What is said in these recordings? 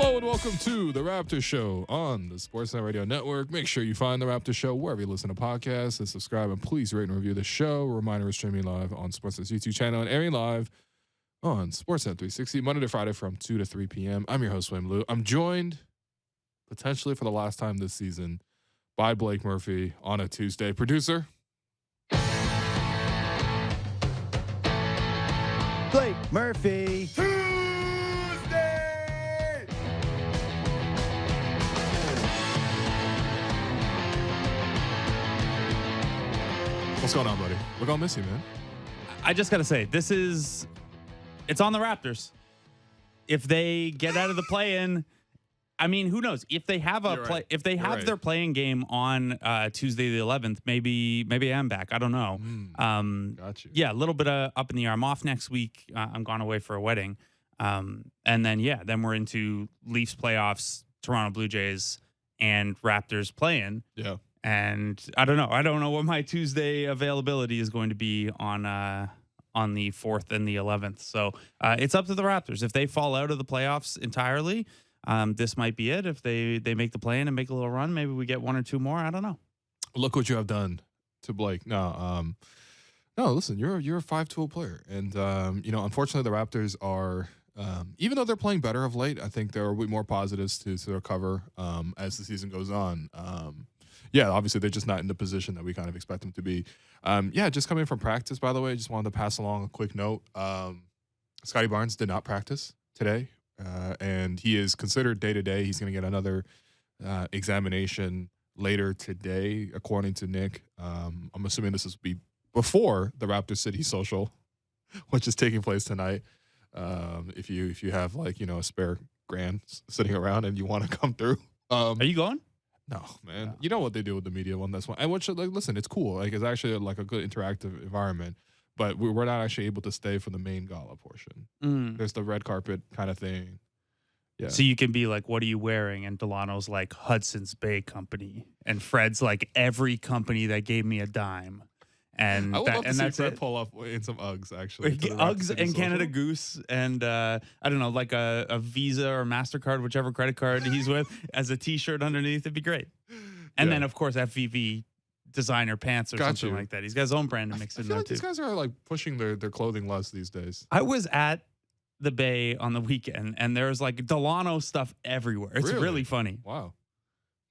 Hello and welcome to the Raptors Show on the Sportsnet Radio Network. Make sure you find the Raptors Show wherever you listen to podcasts and subscribe, and please rate and review the show. A reminder, we're streaming live on Sportsnet's YouTube channel and airing live on Sportsnet 360 Monday to Friday from 2 to 3 p.m. I'm your host, William Liu. I'm joined potentially for the last time this season by Blake Murphy on a Tuesday. Producer. Blake Murphy. What's going on, buddy? We're going to miss you, man. I just got to say, it's on the Raptors. If they get out of the play-in, I mean, who knows? If they have their playing game on Tuesday the 11th, maybe I'm back. I don't know. Got you. Yeah, a little bit up in the air. I'm off next week. I'm gone away for a wedding. And then we're into Leafs playoffs, Toronto Blue Jays, and Raptors play-in. Yeah. And I don't know. I don't know what my Tuesday availability is going to be on the 4th and the 11th. So it's up to the Raptors. If they fall out of the playoffs entirely, this might be it. If they make the play-in and make a little run, maybe we get one or two more. I don't know. Look what you have done to Blake. No, listen, you're a 5-tool player. And, unfortunately the Raptors are, even though they're playing better of late, I think there will be more positives to recover as the season goes on. Yeah, obviously they're just not in the position that we kind of expect them to be. Just coming from practice, by the way, just wanted to pass along a quick note. Scotty Barnes did not practice today, and he is considered day-to-day. He's going to get another examination later today, according to Nick. I'm assuming this will be before the Raptors City Social, which is taking place tonight. If you have a spare grand sitting around and you want to come through. Are you going? No, man. You know what they do with the media one. That's one. And which, listen, it's cool. It's actually a good interactive environment. But we're not actually able to stay for the main gala portion. There's the red carpet kind of thing. Yeah. So you can be like, "What are you wearing?" And Delano's like, "Hudson's Bay Company," and Fred's like, "Every company that gave me a dime." And I would love to see that's Fred it. pull up in some Uggs, actually. Uggs and Canada Goose, and I don't know, like a Visa or MasterCard, whichever credit card he's with, as a T-shirt underneath. It'd be great. And then, of course, FVV designer pants or something like that. He's got his own brand to mix in there, too. These guys are pushing their clothing less these days. I was at the Bay on the weekend, and there's Delano stuff everywhere. It's really funny. Wow.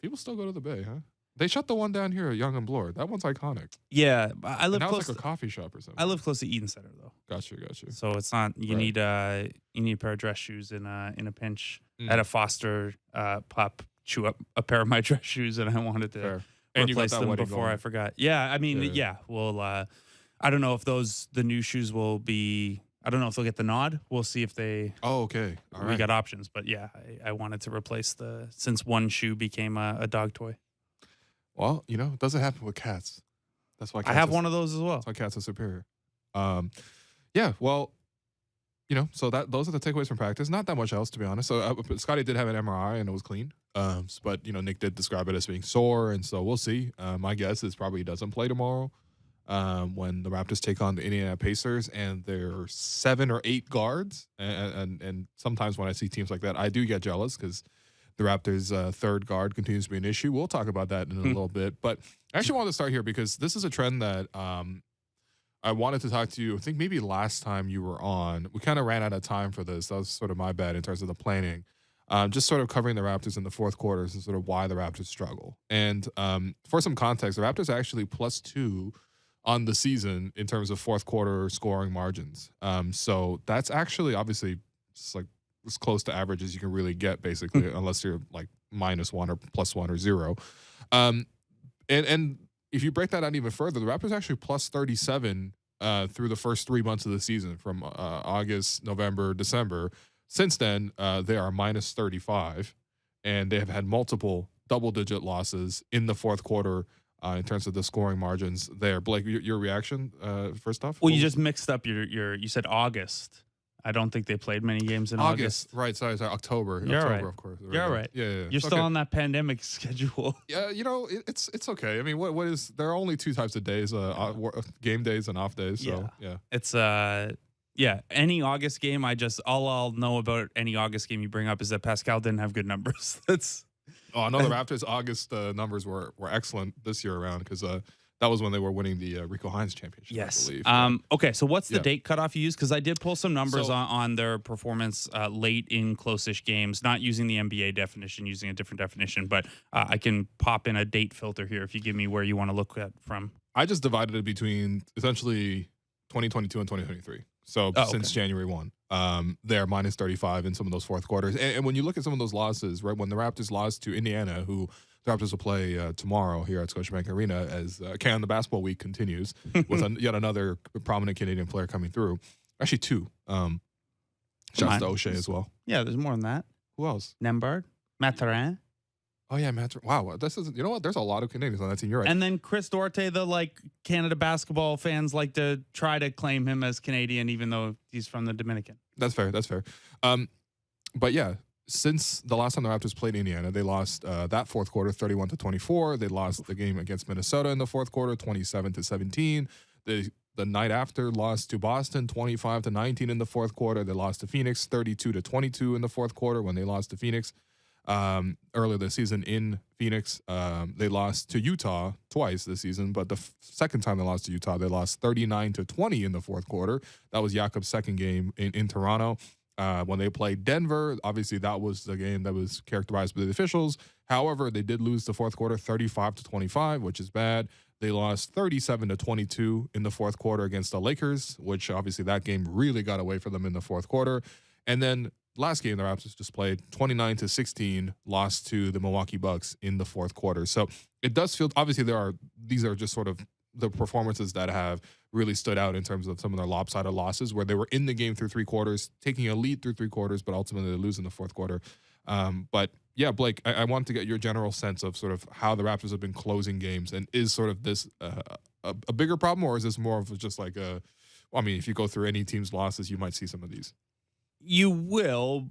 People still go to the Bay, huh? They shut the one down here at Young and Bloor. That one's iconic. Yeah, I live now close. It's like a coffee shop or something. I live close to Eden Center, though. Got you. So it's not. You need a pair of dress shoes in a pinch. I had a foster pup chew up a pair of my dress shoes, and I wanted to replace them before I forgot. Yeah, I mean, Well, I don't know if the new shoes will be. I don't know if they'll get the nod. We'll see if they. Oh, okay. All right. We got options, but yeah, I wanted to replace since one shoe became a dog toy. Well, it doesn't happen with cats. That's why cats I have one of those as well. That's why cats are superior. So those are the takeaways from practice. Not that much else, to be honest. So Scotty did have an MRI and it was clean. But Nick did describe it as being sore, and so we'll see. My guess is probably he doesn't play tomorrow when the Raptors take on the Indiana Pacers, and there are 7 or 8 guards. And sometimes when I see teams like that, I do get jealous because the Raptors' third guard continues to be an issue. We'll talk about that in a little bit. But I actually wanted to start here because this is a trend that I wanted to talk to you. I think maybe last time you were on, we kind of ran out of time for this. That was sort of my bad in terms of the planning. Just sort of covering the Raptors in the fourth quarters and sort of why the Raptors struggle. And for some context, the Raptors are actually +2 on the season in terms of fourth quarter scoring margins. So that's actually obviously just as close to average as you can really get, basically, unless you're -1 or +1 or 0. And if you break that out even further, the Raptors actually +37 through the first 3 months of the season, from August, November, December. Since then, they are -35, and they have had multiple double-digit losses in the fourth quarter in terms of the scoring margins there. Blake, your reaction first off? Well, you just mixed up you said August. I don't think they played many games in August. Right, sorry, October. You're October, right. of course. You're right. Yeah. You're still on that pandemic schedule. Yeah, it's okay. I mean, what is? There are only 2 types of days: game days and off days. So yeah. It's Yeah, any August game, all I'll know about any August game you bring up is that Pascal didn't have good numbers. That's I know the Raptors' August numbers were excellent this year around because that was when they were winning the Rico Hines championship. Yes. I believe. Okay, so what's the date cutoff you use? Because I did pull some numbers on their performance late in close-ish games, not using the NBA definition, using a different definition, but I can pop in a date filter here if you give me where you want to look at from. I just divided it between essentially 2022 and 2023. So since January 1, they're minus 35 in some of those fourth quarters. And when you look at some of those losses, right, when the Raptors lost to Indiana, who the Raptors will play tomorrow here at Scotiabank Arena as Can the Basketball Week continues with yet another prominent Canadian player coming through. Actually, two. Shouts to O'Shea as well. Yeah, there's more than that. Who else? Nembhard, Mathurin. Oh, yeah, Matt. Wow. This is, you know what? There's a lot of Canadians on that team. You're right. And then Chris Duarte, the Canada basketball fans like to try to claim him as Canadian, even though he's from the Dominican. That's fair. But yeah, since the last time the Raptors played Indiana, they lost that fourth quarter 31-24. They lost the game against Minnesota in the fourth quarter 27-17. The night after lost to Boston 25-19 in the fourth quarter. They lost to Phoenix 32-22 in the fourth quarter when they lost to Phoenix. Earlier this season in Phoenix, they lost to Utah twice this season, but the second time they lost to Utah, they lost 39-20 in the fourth quarter. That was Jakob's second game in Toronto. When they played Denver, obviously that was the game that was characterized by the officials. However, they did lose the fourth quarter 35-25, which is bad. They lost 37-22 in the fourth quarter against the Lakers, which obviously that game really got away from them in the fourth quarter. And then last game the Raptors just played 29-16, lost to the Milwaukee Bucks in the fourth quarter. So it does feel, obviously these are just sort of the performances that have really stood out in terms of some of their lopsided losses where they were in the game through three quarters, taking a lead through three quarters, but ultimately they lose in the fourth quarter. But yeah, Blake, I want to get your general sense of sort of how the Raptors have been closing games, and is sort of this a bigger problem, or is this more of just like if you go through any team's losses, you might see some of these. You will,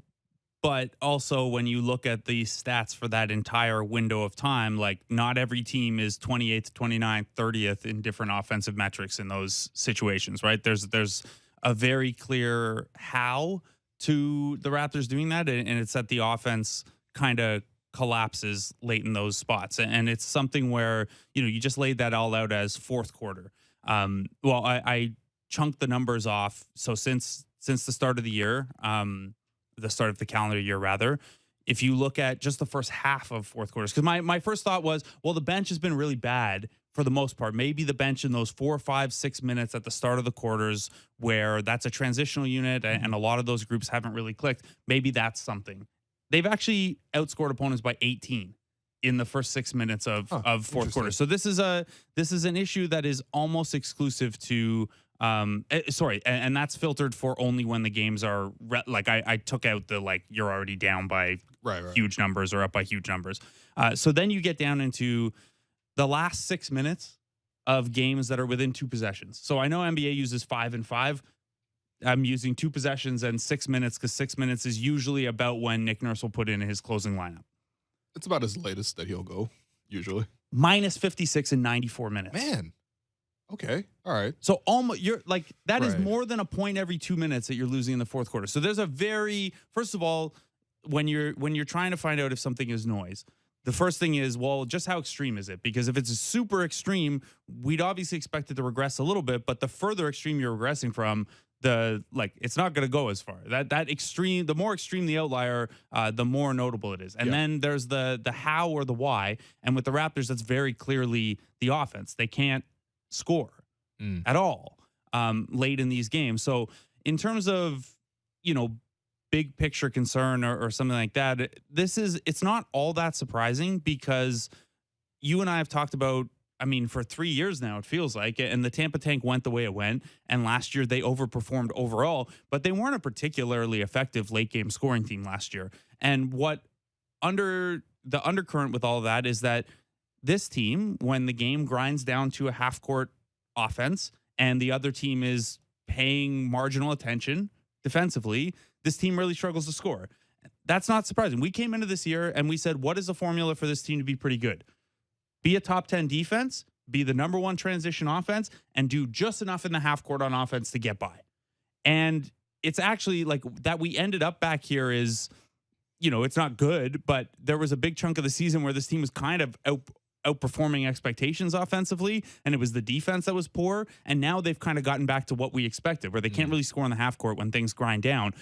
but also when you look at the stats for that entire window of time, like not every team is 28th, 29th, 30th in different offensive metrics in those situations, right? There's a very clear how to the Raptors doing that, and it's that the offense kind of collapses late in those spots. And it's something where, you just laid that all out as fourth quarter. I chunked the numbers off. So since the start of the year, the start of the calendar year, rather, if you look at just the first half of fourth quarters, because my first thought was, well, the bench has been really bad for the most part. Maybe the bench in those 4, 5, 6 minutes at the start of the quarters where that's a transitional unit and a lot of those groups haven't really clicked. Maybe that's something. They've actually outscored opponents by 18 in the first 6 minutes of fourth quarter. So this is an issue that is almost exclusive to and that's filtered for only when the games are I took out the you're already down by huge numbers or up by huge numbers. So then you get down into the last 6 minutes of games that are within 2 possessions. So I know NBA uses 5 and 5. I'm using 2 possessions and 6 minutes because 6 minutes is usually about when Nick Nurse will put in his closing lineup. It's about his latest that he'll go, usually. Minus 56 in 94 minutes. Man. Okay. All right. So almost that is more than a point every 2 minutes that you're losing in the fourth quarter. So there's first of all, when you're trying to find out if something is noise, the first thing is, well, just how extreme is it? Because if it's super extreme, we'd obviously expect it to regress a little bit, but the further extreme you're regressing from, it's not going to go as far. That extreme, the more extreme the outlier, the more notable it is. And then there's the how or the why. And with the Raptors, that's very clearly the offense. They can't score at all late in these games. So in terms of, big picture concern or something like that, it's not all that surprising because you and I have talked about, for 3 years now, it feels like, and the Tampa Tank went the way it went. And last year they overperformed overall, but they weren't a particularly effective late game scoring team last year. And what the undercurrent with all of that is that this team, when the game grinds down to a half court offense and the other team is paying marginal attention defensively, this team really struggles to score. That's not surprising. We came into this year and we said, what is the formula for this team to be pretty good? Be a top 10 defense, be the number 1 transition offense, and do just enough in the half court on offense to get by. And it's actually like that we ended up back here is, it's not good, but there was a big chunk of the season where this team was kind of outperforming expectations offensively, and it was the defense that was poor. And now they've kind of gotten back to what we expected, where they can't really score in the half court when things grind down.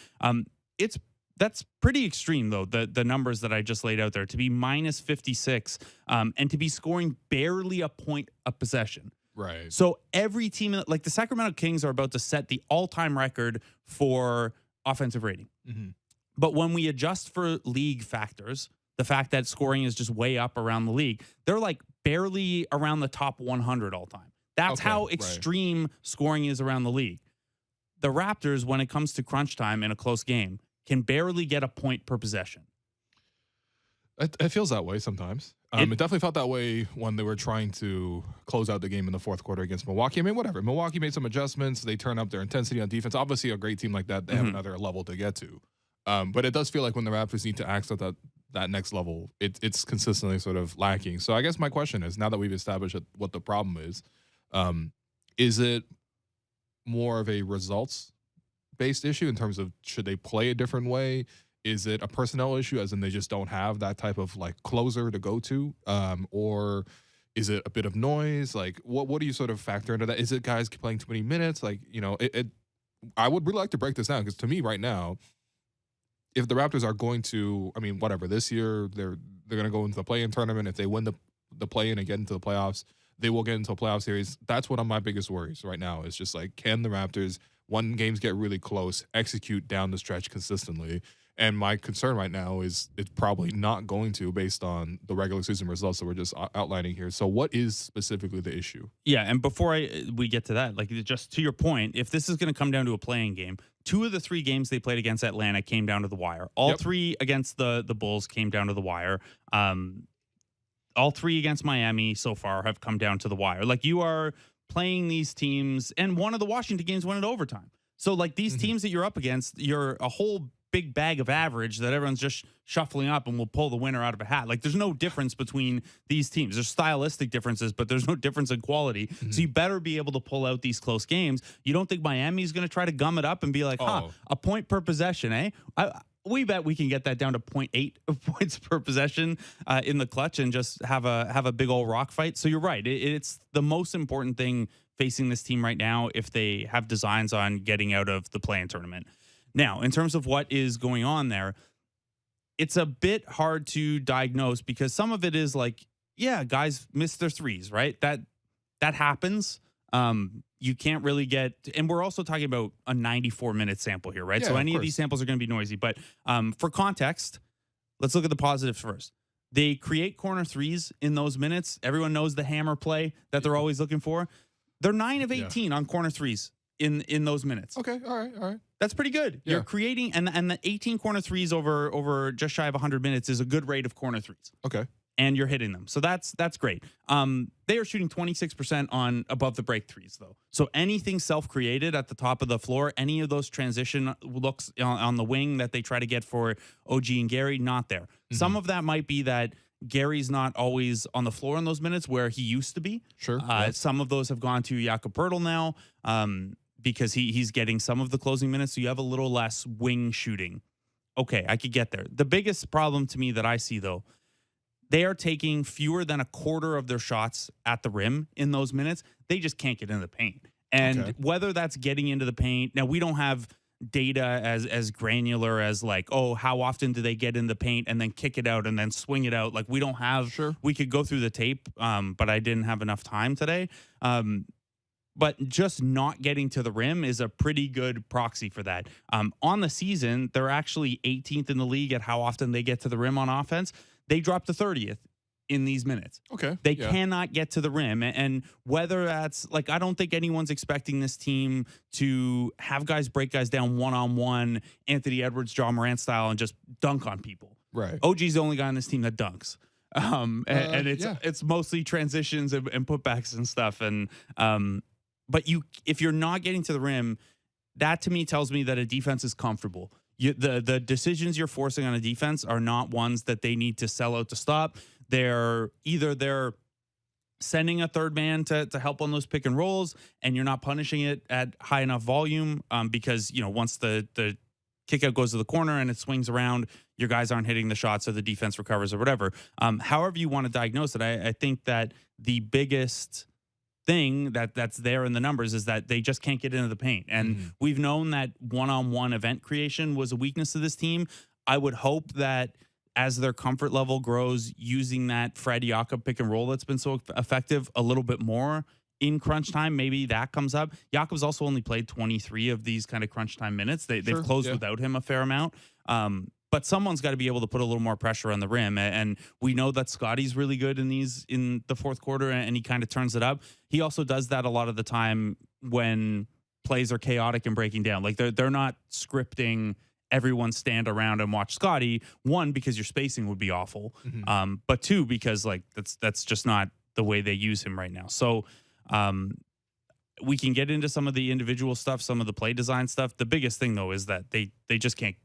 That's pretty extreme, though, the numbers that I just laid out there, to be minus 56 and to be scoring barely a point a possession. Right. So every team, like the Sacramento Kings, are about to set the all-time record for offensive rating. Mm-hmm. But when we adjust for league factors, the fact that scoring is just way up around the league, they're like barely around the top 100 all time. That's how extreme scoring is around the league. The Raptors, when it comes to crunch time in a close game, can barely get a point per possession. It feels that way sometimes. It definitely felt that way when they were trying to close out the game in the fourth quarter against Milwaukee. I mean, whatever. Milwaukee made some adjustments. They turned up their intensity on defense. Obviously, a great team like that, they have another level to get to. But it does feel like when the Raptors need to access that next level, it's consistently sort of lacking. So I guess my question is, now that we've established what the problem is it more of a results-based issue in terms of should they play a different way? Is it a personnel issue, as in they just don't have that type of like closer to go to? Or is it a bit of noise? Like, what do you sort of factor into that? Is it guys playing too many minutes? Like, I would really like to break this down, because to me right now, if the Raptors are going to, I mean, whatever, this year they're going to go into the play-in tournament. If they win the play-in and get into the playoffs, they will get into a playoff series. That's one of my biggest worries right now. Is just like, can the Raptors, when games get really close, execute down the stretch consistently? And my concern right now is it's probably not going to, based on the regular season results that we're just outlining here. So what is specifically the issue? Yeah, and before we get to that, like, just to your point, if this is going to come down to a playing game, 2 of the 3 games they played against Atlanta came down to the wire. All 3 against the Bulls came down to the wire. All 3 against Miami so far have come down to the wire. Like, you are playing these teams, and one of the Washington games went in overtime. So, like, these teams that you're up against, you're a whole big bag of average that everyone's just shuffling up and will pull the winner out of a hat. Like, there's no difference between these teams. There's stylistic differences, but there's no difference in quality. So you better be able to pull out these close games. You don't think Miami's going to try to gum it up and be like, a point per possession, eh? We bet we can get that down to 0.8 points per possession in the clutch and just have a big old rock fight. So you're right. It's the most important thing facing this team right now if they have designs on getting out of the play-in tournament. Now, in terms of what is going on there, it's a bit hard to diagnose, because some of it is like, yeah, guys miss their threes, right? That happens. You can't really get, and we're also talking about a 94-minute sample here, right? Yeah, so any of of these samples are going to be noisy. But for context, let's look at the positives first. They create corner threes in those minutes. Everyone knows the hammer play that they're always looking for. They're 9 of 18 on corner threes in those minutes. Okay, all right. That's pretty good. Yeah. You're creating, and the 18 corner threes over just shy of 100 minutes is a good rate of corner threes. Okay. And you're hitting them. So that's great. They are shooting 26% on above the break threes, though. So anything self-created at the top of the floor, any of those transition looks on the wing that they try to get for OG and Gary, not there. Some of that might be that Gary's not always on the floor in those minutes where he used to be. Sure. Some of those have gone to Jakob Poeltl now, because he's getting some of the closing minutes, so you have a little less wing shooting. Okay, I could get there. The biggest problem to me that I see, though, they are taking fewer than a quarter of their shots at the rim in those minutes. They just can't get into the paint. And whether that's getting into the paint, now we don't have data as granular as like, oh, how often do they get in the paint and then kick it out and then swing it out? Like, we don't have, we could go through the tape, but I didn't have enough time today. But just not getting to the rim is a pretty good proxy for that. On the season, they're actually 18th in the league at how often they get to the rim on offense. They dropped to 30th in these minutes. Okay. They cannot get to the rim. And whether that's, like, I don't think anyone's expecting this team to have guys break guys down one-on-one, Anthony Edwards, John Morant style, and just dunk on people. Right. OG's the only guy on this team that dunks. And it's mostly transitions and putbacks and stuff. And but if you're not getting to the rim, that to me tells me that a defense is comfortable. The decisions you're forcing on a defense are not ones that they need to sell out to stop. They're either sending a third man to help on those pick and rolls, and you're not punishing it at high enough volume because, once the kick out goes to the corner and it swings around, your guys aren't hitting the shots or the defense recovers or whatever. However you want to diagnose it, I think that the biggest thing that's there in the numbers is that they just can't get into the paint. And we've known that one-on-one event creation was a weakness of this team. I would hope that as their comfort level grows, using that Fred Jakob pick and roll that's been so effective a little bit more in crunch time, maybe that comes up. Jakob's also only played 23 of these kind of crunch time minutes. They've closed without him a fair amount. But someone's got to be able to put a little more pressure on the rim. And we know that Scotty's really good in the fourth quarter, and he kind of turns it up. He also does that a lot of the time when plays are chaotic and breaking down. Like they're not scripting everyone stand around and watch Scotty. One, because your spacing would be awful. But two, because like that's just not the way they use him right now. So we can get into some of the individual stuff, some of the play design stuff. The biggest thing though is that they just can't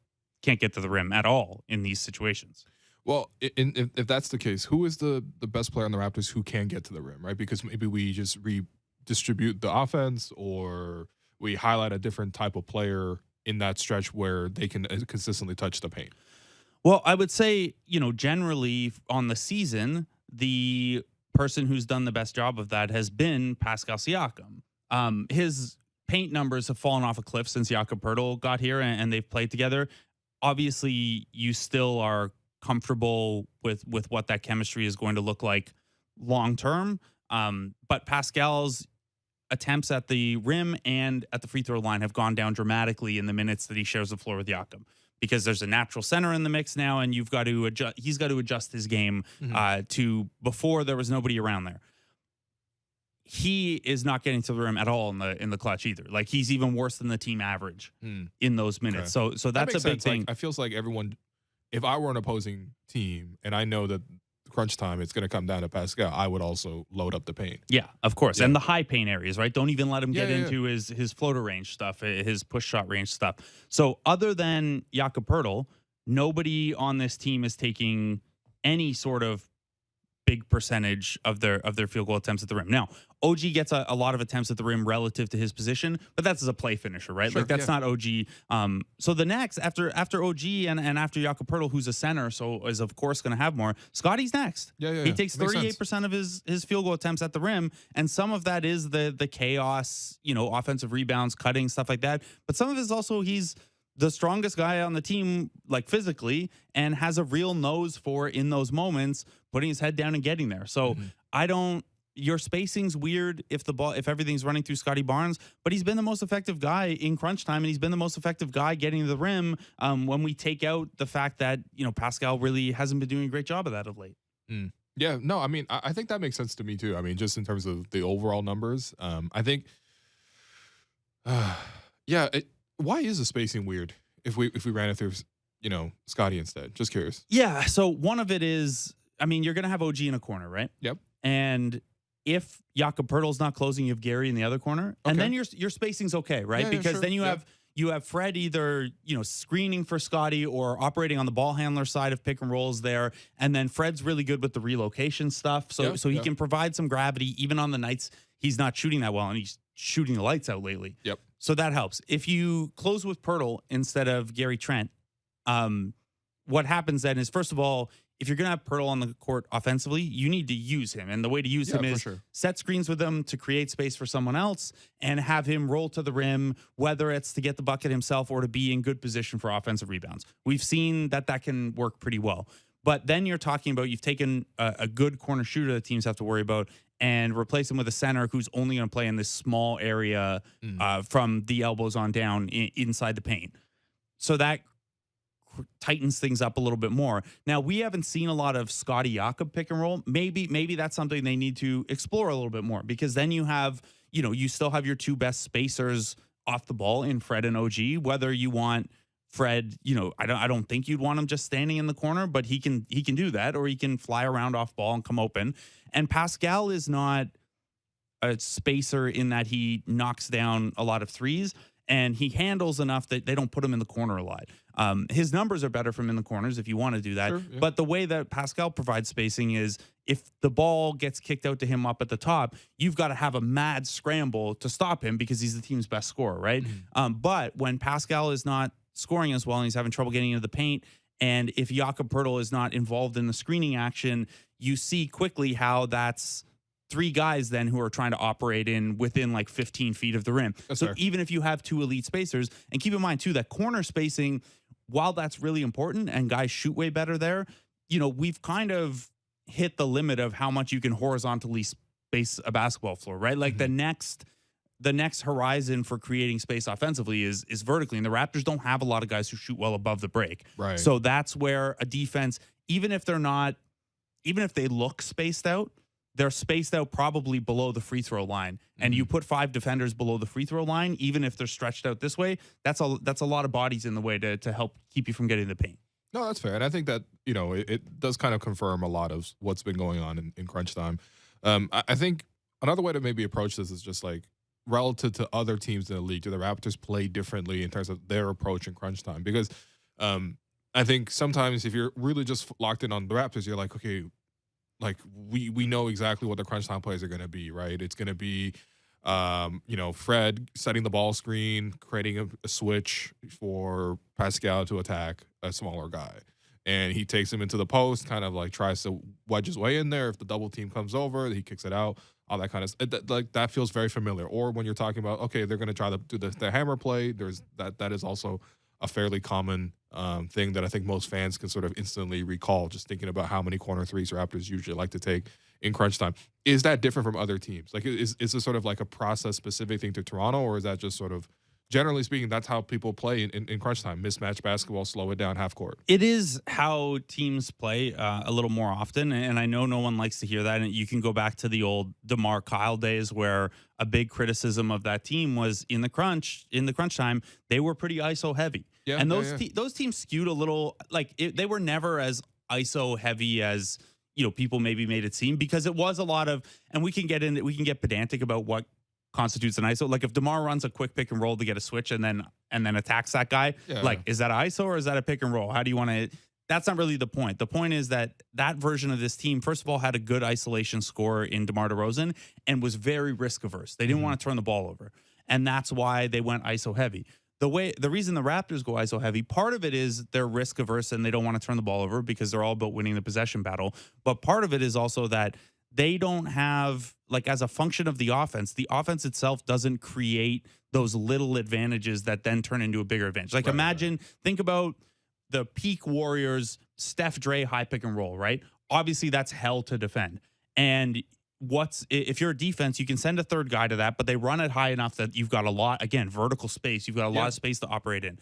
get to the rim at all in these situations. Well, if that's the case, who is the best player on the Raptors who can get to the rim, right? Because maybe we just redistribute the offense, or we highlight a different type of player in that stretch where they can consistently touch the paint. Well, I would say, generally on the season, the person who's done the best job of that has been Pascal Siakam. His paint numbers have fallen off a cliff since Jakob Poeltl got here and they've played together. Obviously, you still are comfortable with what that chemistry is going to look like long term. But Pascal's attempts at the rim and at the free throw line have gone down dramatically in the minutes that he shares the floor with Jakob, because there's a natural center in the mix now, and you've got to adjust. He's got to adjust his game to before there was nobody around there. He is not getting to the rim at all in the clutch either. Like he's even worse than the team average in those minutes. Okay. So that's a big thing. Like, I feels like everyone, if I were an opposing team and I know that crunch time it's going to come down to Pascal, I would also load up the paint. Yeah, of course. Yeah. And the high paint areas, right? Don't even let him get into his floater range stuff, his push shot range stuff. So other than Jakob Poeltl, nobody on this team is taking any sort of big percentage of their field goal attempts at the rim. Now, OG gets a lot of attempts at the rim relative to his position, but that's as a play finisher, right? Sure, like that's not OG. So the next after OG and after Jakob Poeltl, who's a center, so is of course going to have more. Scotty's next. He takes 38% of his field goal attempts at the rim, and some of that is the chaos, offensive rebounds, cutting, stuff like that. But some of it is also he's the strongest guy on the team, like physically, and has a real nose for in those moments putting his head down and getting there. So your spacing's weird if everything's running through Scotty Barnes, but he's been the most effective guy in crunch time, and he's been the most effective guy getting to the rim when we take out the fact that Pascal really hasn't been doing a great job of that of late. Yeah, no, I mean I think that makes sense to me too. I mean, just in terms of the overall numbers, I think why is the spacing weird if we ran it through Scotty instead? Just curious. Yeah, so one of it is, I mean, you're going to have OG in a corner, right? Yep. And if Jakob Poeltl's not closing, you have Gary in the other corner, and then your spacing's okay, right? Yeah, because sure. then you have Fred either screening for Scotty or operating on the ball handler side of pick and rolls there, and then Fred's really good with the relocation stuff, so he can provide some gravity even on the nights he's not shooting that well, and he's shooting the lights out lately. Yep. So that helps. If you close with Poeltl instead of Gary Trent, what happens then is, first of all, if you're going to have Poeltl on the court offensively, you need to use him. And the way to use him is set screens with him to create space for someone else and have him roll to the rim, whether it's to get the bucket himself or to be in good position for offensive rebounds. We've seen that can work pretty well. But then you're talking about you've taken a good corner shooter that teams have to worry about and replace him with a center who's only going to play in this small area from the elbows on down inside the paint. So that tightens things up a little bit more. Now, we haven't seen a lot of Scotty Jakob pick and roll. Maybe that's something they need to explore a little bit more, because then you have, you still have your two best spacers off the ball in Fred and OG. Whether you want Fred, I don't think you'd want him just standing in the corner, but he can do that, or he can fly around off ball and come open. And Pascal is not a spacer in that he knocks down a lot of threes. and he handles enough that they don't put him in the corner a lot. His numbers are better from in the corners if you want to do that. Sure, yeah. But the way that Pascal provides spacing is if the ball gets kicked out to him up at the top, you've got to have a mad scramble to stop him because he's the team's best scorer, right? But when Pascal is not scoring as well and he's having trouble getting into the paint, and if Jakob Poeltl is not involved in the screening action, you see quickly how that's 3 guys then who are trying to operate within like 15 feet of the rim. That's so fair. Even if you have 2 elite spacers, and keep in mind too that corner spacing, while that's really important and guys shoot way better there, we've kind of hit the limit of how much you can horizontally space a basketball floor, right? Like the next horizon for creating space offensively is vertically, and the Raptors don't have a lot of guys who shoot well above the break. Right. So that's where a defense, even if they look spaced out, they're spaced out probably below the free throw line. And you put 5 defenders below the free throw line, even if they're stretched out this way, that's a lot of bodies in the way to help keep you from getting the paint. No, that's fair. And I think that, it does kind of confirm a lot of what's been going on in crunch time. I think another way to maybe approach this is just like relative to other teams in the league, do the Raptors play differently in terms of their approach in crunch time? Because I think sometimes if you're really just locked in on the Raptors, you're like, okay, like we know exactly what the crunch time plays are going to be, right? It's going to be, Fred setting the ball screen, creating a switch for Pascal to attack a smaller guy. And he takes him into the post, kind of like tries to wedge his way in there. If the double team comes over, he kicks it out, all that kind of stuff. Like that feels very familiar. Or when you're talking about, okay, they're going to try to do the hammer play, there's that is also a fairly common thing that I think most fans can sort of instantly recall, just thinking about how many corner threes Raptors usually like to take in crunch time. Is that different from other teams? Like, is this sort of like a process-specific thing to Toronto, or is that just sort of, generally speaking, that's how people play in crunch time? Mismatch basketball, slow it down, half court. It is how teams play a little more often, and I know no one likes to hear that. And you can go back to the old DeMar Kyle days where a big criticism of that team was in the crunch time, they were pretty ISO heavy. Yeah, and those teams skewed a little, like they were never as ISO heavy as people maybe made it seem, because it was a lot of, and we can get pedantic about what constitutes an ISO. Like if DeMar runs a quick pick and roll to get a switch and then attacks that guy, like is that an ISO or is that a pick and roll? How do you want to? That's not really the point. The point is that version of this team, first of all, had a good isolation score in DeMar DeRozan and was very risk averse. They didn't want to turn the ball over, and that's why they went ISO heavy. The reason the Raptors go ISO heavy, part of it is they're risk averse and they don't want to turn the ball over because they're all about winning the possession battle. But part of it is also that they don't have, like, as a function of the offense itself doesn't create those little advantages that then turn into a bigger advantage. Like think about the peak Warriors, Steph Dre high pick and roll, right? Obviously that's hell to defend. And if you're a defense, you can send a third guy to that, but they run it high enough that you've got a lot, again, vertical space. You've got a lot of space to operate in.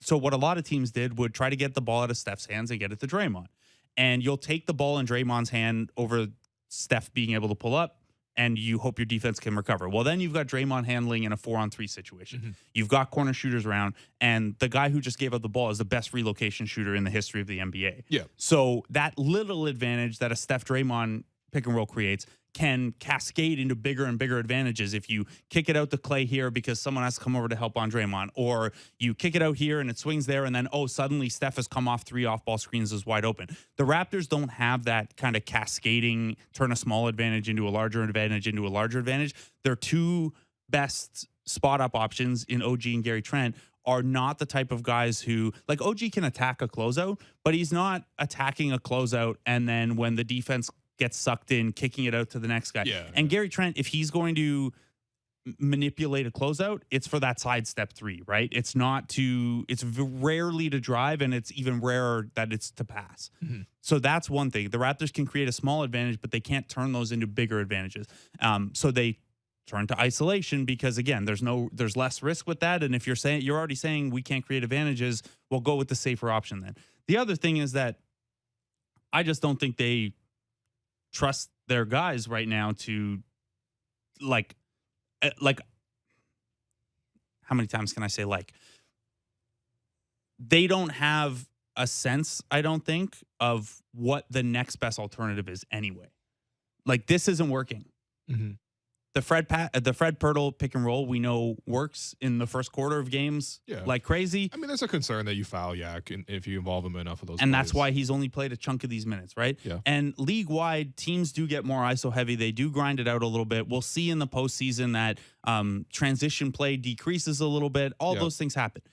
So what a lot of teams did would try to get the ball out of Steph's hands and get it to Draymond. And you'll take the ball in Draymond's hand over Steph being able to pull up, and you hope your defense can recover. Well, then you've got Draymond handling in a 4-on-3 situation. You've got corner shooters around, and the guy who just gave up the ball is the best relocation shooter in the history of the NBA. Yeah. So that little advantage that a Steph Draymond pick and roll creates can cascade into bigger and bigger advantages if you kick it out to Clay here because someone has to come over to help on Draymond, or you kick it out here and it swings there and then, suddenly Steph has come off 3 off-ball screens, is wide open. The Raptors don't have that kind of cascading, turn a small advantage into a larger advantage into a larger advantage. Their 2 best spot-up options in OG and Gary Trent are not the type of guys who, like, OG can attack a closeout, but he's not attacking a closeout and then when the defense gets sucked in, kicking it out to the next guy. Yeah. And Gary Trent, if he's going to manipulate a closeout, it's for that sidestep 3, right? It's rarely to drive, and it's even rarer that it's to pass. So that's one thing. The Raptors can create a small advantage, but they can't turn those into bigger advantages. So they turn to isolation because, again, there's less risk with that. And if you're already saying we can't create advantages, we'll go with the safer option then. The other thing is that I just don't think they trust their guys right now to like how many times can I say they don't have a sense, I don't think, of what the next best alternative is anyway. Like, this isn't working. the Fred Pirtle pick and roll we know works in the first quarter of games like crazy. I mean, there's a concern that you foul Yak if you involve him in enough of those. And plays. that's why he's only played a chunk of these minutes, right? Yeah. And league-wide, teams do get more ISO heavy. They do grind it out a little bit. We'll see in the postseason that transition play decreases a little bit. All those things happen.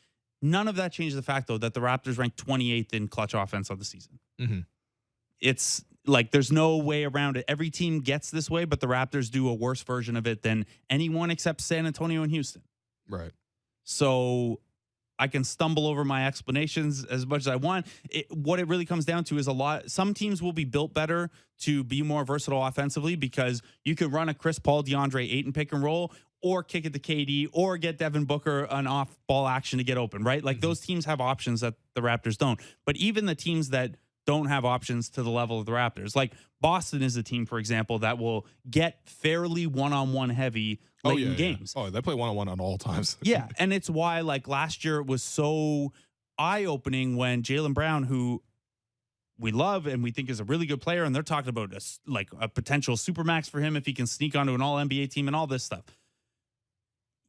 None of that changes the fact, though, that the Raptors ranked 28th in clutch offense of the season. Mm-hmm. It's like there's no way around it. Every team gets this way, but the Raptors do a worse version of it than anyone except San Antonio and Houston. Right. So I can stumble over my explanations as much as I want. What it really comes down to is some teams will be built better to be more versatile offensively because you could run a Chris Paul, DeAndre Ayton pick and roll or kick it to KD or get Devin Booker an off-ball action to get open, right? Like those teams have options that the Raptors don't. But even the teams that don't have options to the level of the Raptors. Like Boston is a team, for example, that will get fairly one-on-one heavy late in games. Oh, they play one-on-one on all times. Yeah, and it's why like last year it was so eye-opening when Jaylen Brown, who we love and we think is a really good player, and they're talking about a potential supermax for him if he can sneak onto an all-NBA team and all this stuff.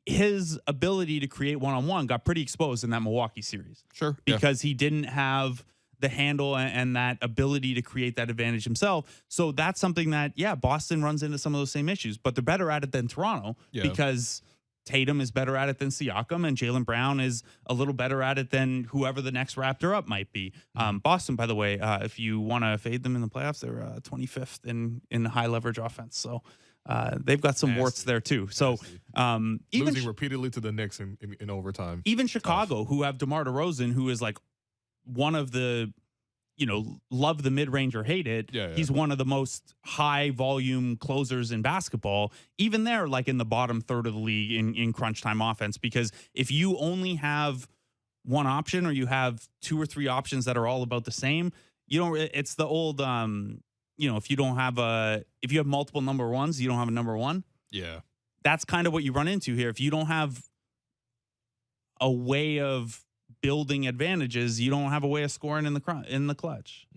His ability to create one-on-one got pretty exposed in that Milwaukee series. Sure. Because he didn't have the handle and that ability to create that advantage himself. So that's something that, Boston runs into some of those same issues, but they're better at it than Toronto because Tatum is better at it than Siakam and Jaylen Brown is a little better at it than whoever the next Raptor up might be. Boston, by the way, if you want to fade them in the playoffs, they're 25th in high leverage offense. So they've got some warts there too. So even losing repeatedly to the Knicks in overtime. Even Chicago, who have DeMar DeRozan, who is like one of the, love the mid-range or hate it. He's one of the most high volume closers in basketball. Even they're like in the bottom third of the league in crunch time offense, because if you only have one option or you have two or three options that are all about the same, it's the old, if you have multiple number ones, you don't have a number one. Yeah. That's kind of what you run into here. If you don't have a way of building advantages, you don't have a way of scoring in the clutch.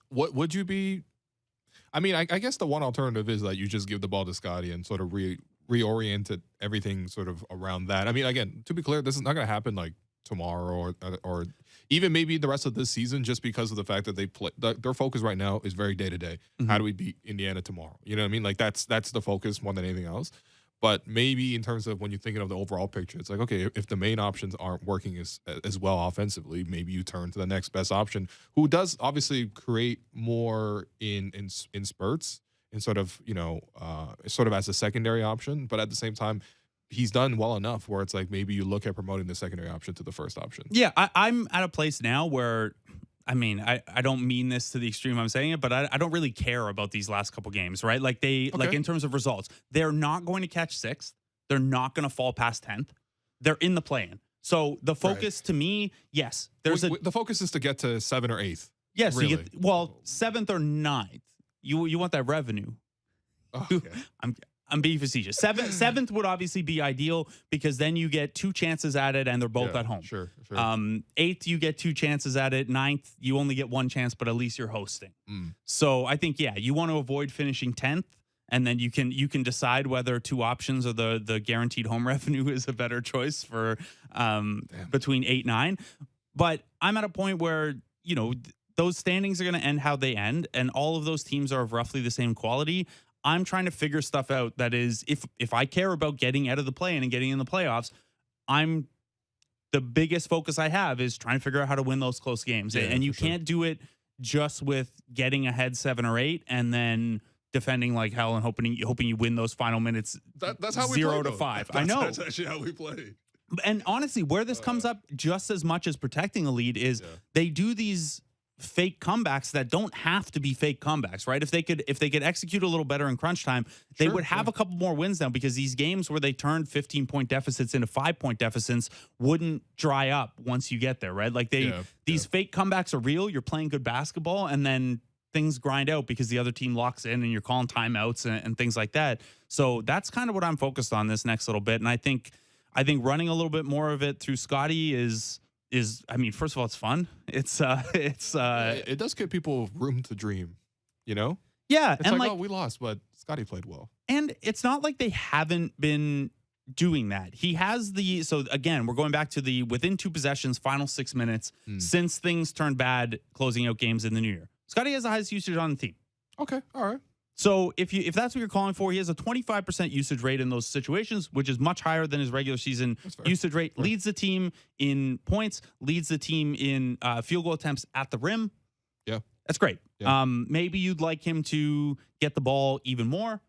What would you be? I mean, I guess the one alternative is that you just give the ball to Scotty and sort of reorient everything sort of around that. I mean, again, to be clear, this is not going to happen like tomorrow or even maybe the rest of this season, just because of the fact that their focus right now is very day to day. How do we beat Indiana tomorrow? You know what I mean? Like that's the focus more than anything else. But maybe in terms of when you're thinking of the overall picture, it's like, okay, if the main options aren't working as well offensively, maybe you turn to the next best option, who does obviously create more in spurts and sort of as a secondary option. But at the same time, he's done well enough where it's like maybe you look at promoting the secondary option to the first option. Yeah, I'm at a place now where, I mean, I don't mean this to the extreme I'm saying it, but I don't really care about these last couple games, right? Like like in terms of results, they're not going to catch 6th. They're not going to fall past 10th. They're in the play-in. So the focus to me, yes, the focus is to get to 7th or 8th. Yes, really. So 7th or 9th. You want that revenue. Okay. I'm being facetious. Seventh would obviously be ideal because then you get 2 chances at it and they're both at home. Sure. 8th, you get 2 chances at it. 9th, you only get 1 chance, but at least you're hosting. So I think, you want to avoid finishing 10th, and then you can decide whether 2 options or the guaranteed home revenue is a better choice for between 8 and 9. But I'm at a point where, those standings are going to end how they end, and all of those teams are of roughly the same quality. I'm trying to figure stuff out that is, if I care about getting out of the play-in and getting in the playoffs, the biggest focus I have is trying to figure out how to win those close games. And you can't do it just with getting ahead 7 or 8 and then defending like hell and hoping you win those final minutes. That's how we 0 play, to 5. I know. That's actually how we play. And honestly, where this comes up just as much as protecting a lead is they do these fake comebacks that don't have to be fake comebacks, right? If they could execute a little better in crunch time, they would have a couple more wins now, because these games where they turned 15-point deficits into 5-point deficits wouldn't dry up once you get there, right? Like these fake comebacks are real. You're playing good basketball, and then things grind out because the other team locks in and you're calling timeouts and things like that. So that's kind of what I'm focused on this next little bit. And I think running a little bit more of it through Scotty is, I mean, first of all, it's fun. It does give people room to dream, Yeah, It's and like, oh, we lost, but Scotty played well. And it's not like they haven't been doing that. He has so again, we're going back to the within 2 possessions, final 6 minutes since things turned bad, closing out games in the new year. Scotty has the highest usage on the team. Okay, all right. So if that's what you're calling for, he has a 25% usage rate in those situations, which is much higher than his regular season usage rate. Fair. Leads the team in points, leads the team in field goal attempts at the rim. Yeah. That's great. Yeah. Maybe you'd like him to get the ball even more.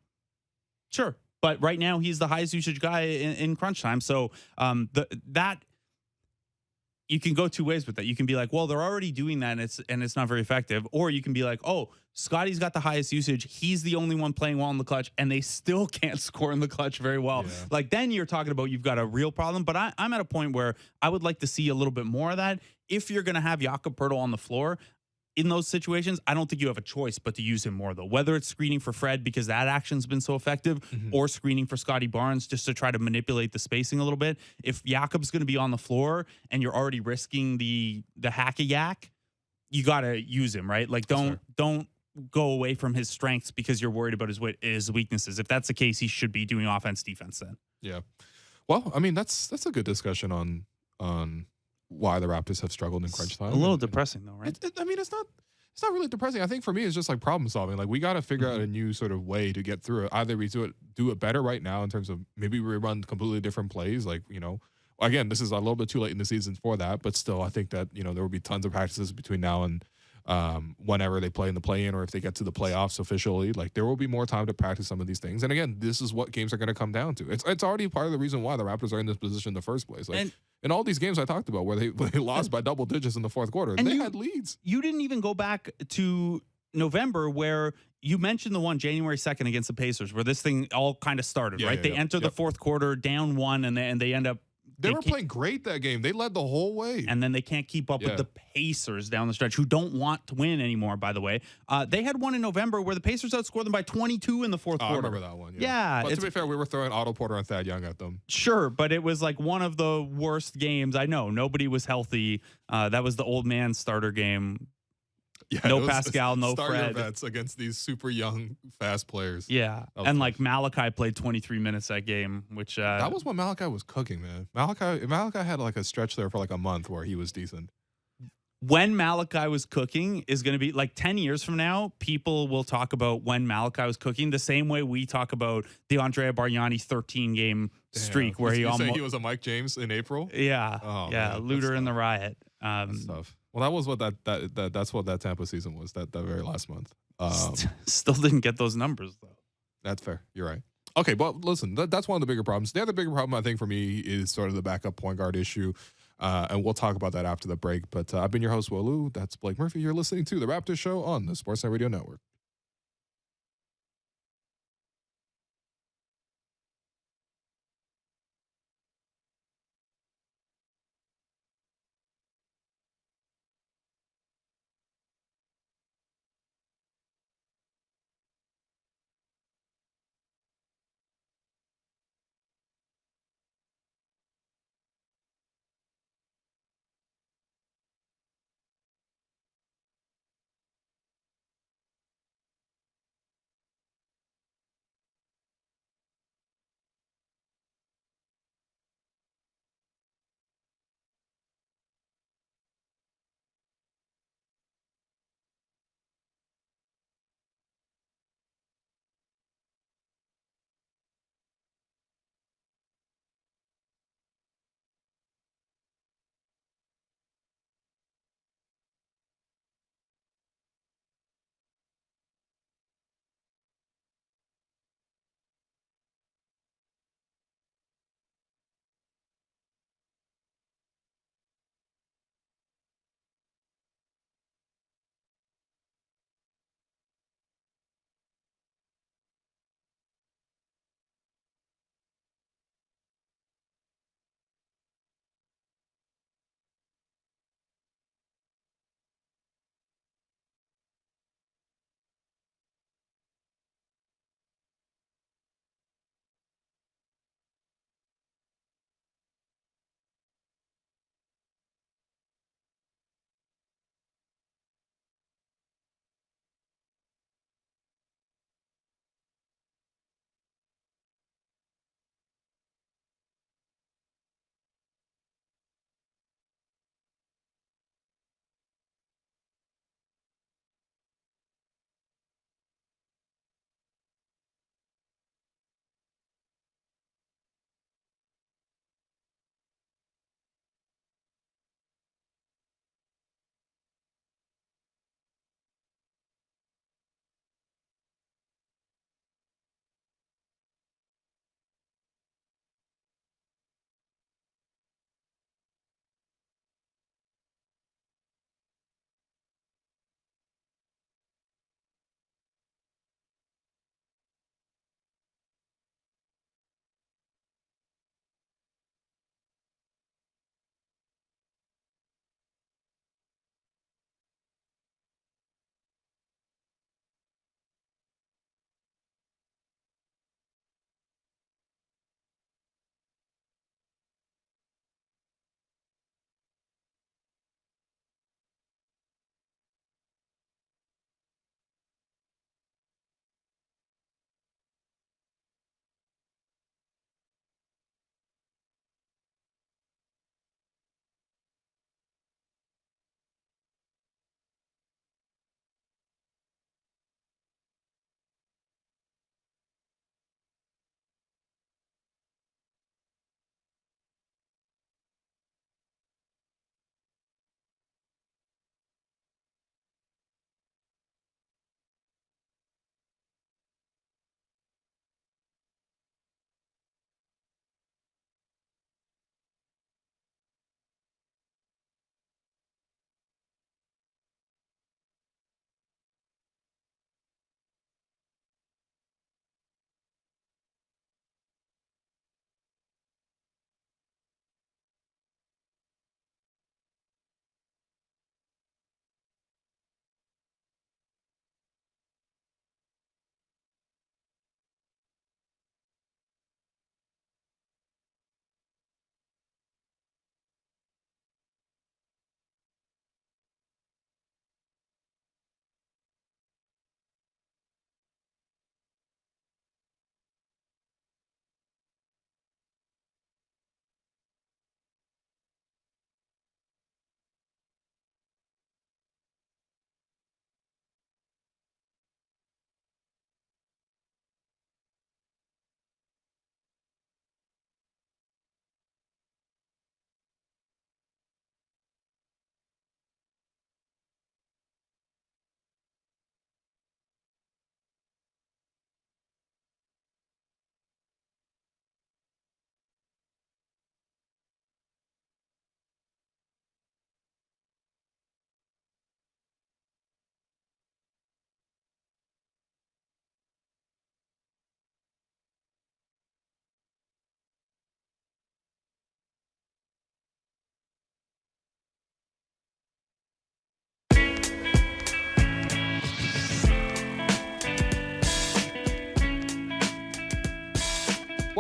Sure. But right now he's the highest usage guy in crunch time. So that you can go 2 ways with that. You can be like, well, they're already doing that and it's not very effective. Or you can be like, oh, Scotty's got the highest usage. He's the only one playing well in the clutch, and they still can't score in the clutch very well. Yeah. Like, then you're talking about you've got a real problem. But I'm at a point where I would like to see a little bit more of that. If you're going to have Jakob Poeltl on the floor, in those situations, I don't think you have a choice but to use him more, though. Whether it's screening for Fred because that action's been so effective, or screening for Scotty Barnes just to try to manipulate the spacing a little bit. If Jakob's going to be on the floor and you're already risking the hack-a-yak, you got to use him, right? Like, don't go away from his strengths because you're worried about his weaknesses. If that's the case, he should be doing offense, defense then. Yeah. Well, I mean, that's a good discussion on why the Raptors have struggled in crunch time. A little depressing though, right? I mean, it's not really depressing. I think for me, it's just like problem solving. Like, we got to figure out a new sort of way to get through it. Either we do it better right now in terms of maybe we run completely different plays. Like, again, this is a little bit too late in the season for that, but still, I think that, there will be tons of practices between now and whenever they play in the play-in, or if they get to the playoffs officially. Like, there will be more time to practice some of these things. And again, this is what games are going to come down to. It's already part of the reason why the Raptors are in this position in the first place. Like, in all these games I talked about where they lost by double digits in the fourth quarter, they had leads. You didn't even go back to November, where you mentioned the one January 2nd against the Pacers, where this thing all kind of started, right? They enter the fourth quarter down 1, and they end up. They were playing great that game. They led the whole way. And then they can't keep up with the Pacers down the stretch, who don't want to win anymore, by the way. They had one in November where the Pacers outscored them by 22 in the fourth quarter. I remember that one. Yeah. But to be fair, we were throwing Otto Porter and Thad Young at them. Sure, but it was like one of the worst games. I know. Nobody was healthy. That was the old man starter game. Yeah, no Pascal, no start Fred. Your bets against these super young, fast players. Yeah, and like Malachi played 23 minutes that game, which that was when Malachi was cooking, man. Malachi had like a stretch there for like a month where he was decent. When Malachi was cooking is going to be like 10 years from now, people will talk about when Malachi was cooking the same way we talk about the Andrea Bargnani 13-game streak where he almost. He was a Mike James in April. Yeah, Looter in the Riot. That's tough. Well, that was what that's what that Tampa season was. That very last month. Still didn't get those numbers though. That's fair. You're right. Okay, but listen, that's one of the bigger problems. The other bigger problem, I think, for me is sort of the backup point guard issue. And we'll talk about that after the break. But I've been your host, Wolu. That's Blake Murphy. You're listening to the Raptors Show on the Sportsnet Radio Network.